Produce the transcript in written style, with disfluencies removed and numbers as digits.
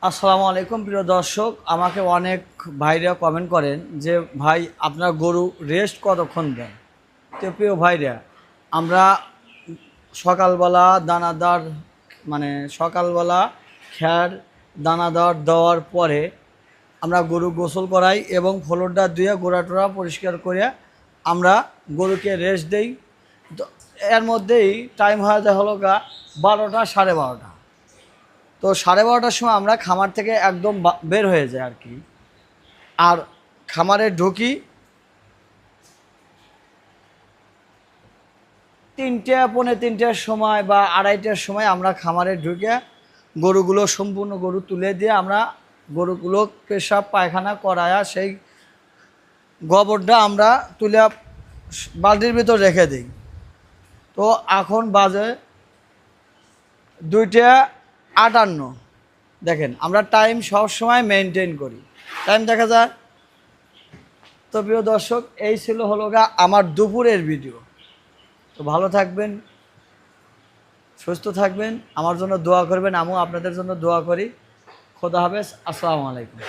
আসসালামু আলাইকুম প্রিয় দর্শক, আমাকে অনেক ভাইরা কমেন্ট করেন যে ভাই আপনার গরু রেস্ট কতক্ষণ দেন। তো প্রিয় ভাইরা, আমরা সকালবেলা দানাদার সকালবেলা খ্যার দানাদার দেওয়ার পরে আমরা গরু গোসল করাই এবং ফ্লোরটা ধুয়ে গোড়াটোড়া পরিষ্কার করে আমরা গরুকে রেস্ট দেই। তো এর মধ্যেই টাইম হয়ে যায় হলো 12টা, 12:30। তো 12:30টার সময় আমরা খামার থেকে একদম বের হয়ে যাই আর কি। আর খামারে ঢুকি 3টে, পৌনে 3টের সময় বা 2:30টার সময় আমরা খামারে ঢুকে গরুগুলো সম্পূর্ণ গরু তুলে দিয়ে আমরা গরুগুলো পেশাব পায়খানা করায়া সেই গোবরটা আমরা তুলে বালতির ভিতর রেখে দিই। তো এখন বাজে 2টা 58। দেখেন, আমরা টাইম সবসময় মেনটেন করি, টাইম দেখা যায়। তো প্রিয় দর্শক, এই ছিল আমার দুপুরের ভিডিও। তো ভালো থাকবেন, সুস্থ থাকবেন, আমার জন্য দোয়া করবেন, আমিও আপনাদের জন্য দোয়া করি। খোদা হাফেজ, আসসালামু আলাইকুম।